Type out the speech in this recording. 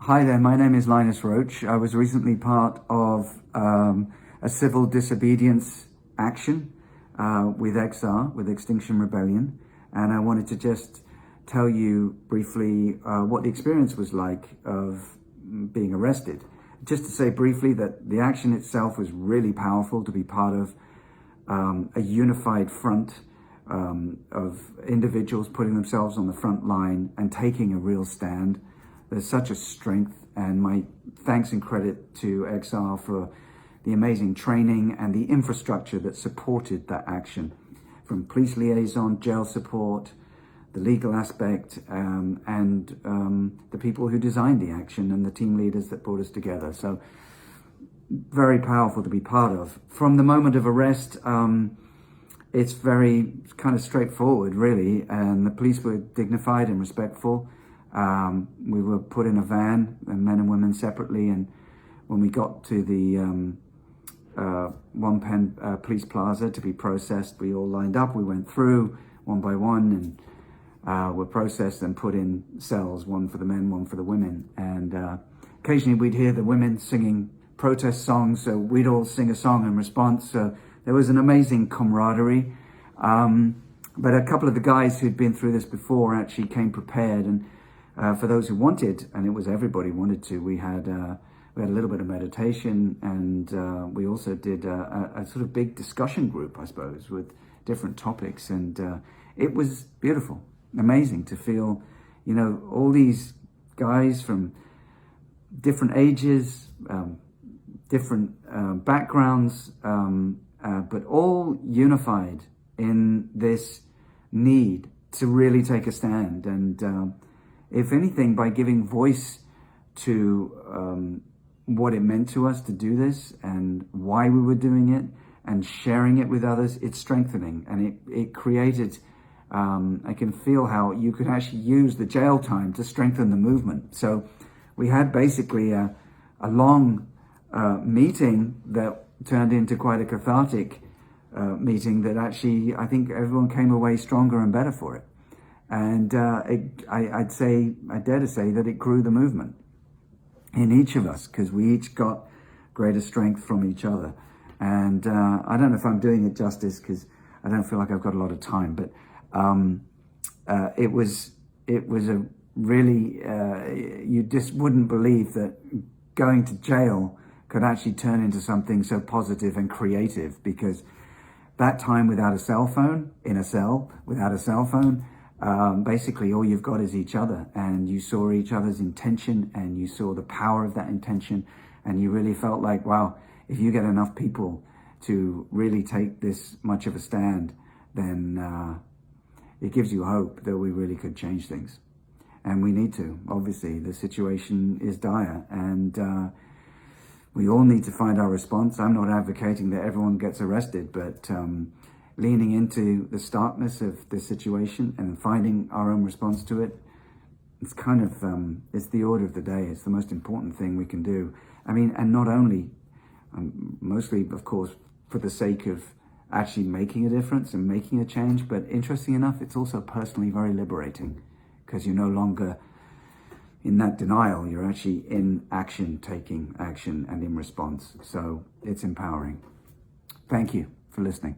Hi there, my name is Linus Roache. I was recently part of a civil disobedience action with XR, with Extinction Rebellion, and I wanted to just tell you briefly what the experience was like of being arrested. Just to say briefly that the action itself was really powerful, to be part of a unified front of individuals putting themselves on the front line and taking a real stand. There's such a strength, and my thanks and credit to XR for the amazing training and the infrastructure that supported that action, from police liaison, jail support, the legal aspect, and the people who designed the action and the team leaders that brought us together. So very powerful to be part of. From the moment of arrest, it's very kind of straightforward, really, and the police were dignified and respectful. We were put in a van, men and women separately, and when we got to the One Pen Police Plaza to be processed, we all lined up. We went through one by one and were processed and put in cells, one for the men, one for the women. And occasionally we'd hear the women singing protest songs, so we'd all sing a song in response. So there was an amazing camaraderie. But a couple of the guys who'd been through this before actually came prepared, and for those who wanted, and it was everybody wanted to, we had a little bit of meditation, and we also did a sort of big discussion group, I suppose, with different topics, and it was beautiful, amazing to feel, all these guys from different ages, different backgrounds, but all unified in this need to really take a stand, and if anything, by giving voice to what it meant to us to do this and why we were doing it and sharing it with others, it's strengthening. And it created, I can feel how you could actually use the jail time to strengthen the movement. So we had basically a long meeting that turned into quite a cathartic meeting that actually, I think everyone came away stronger and better for it. And I dare to say that it grew the movement in each of us, because we each got greater strength from each other. And I don't know if I'm doing it justice, because I don't feel like I've got a lot of time, but it was a really, you just wouldn't believe that going to jail could actually turn into something so positive and creative, because that time without a cell phone, in a cell without a cell phone, basically all you've got is each other, and you saw each other's intention, and you saw the power of that intention, and you really felt like, wow, if you get enough people to really take this much of a stand, then it gives you hope that we really could change things. And we need to. Obviously, the situation is dire, and we all need to find our response. I'm not advocating that everyone gets arrested, but leaning into the starkness of the situation and finding our own response to it, it's kind of, it's the order of the day. It's the most important thing we can do. I mean, and not only, mostly, of course, for the sake of actually making a difference and making a change, but interesting enough, it's also personally very liberating, because you're no longer in that denial, you're actually in action, taking action and in response. So it's empowering. Thank you for listening.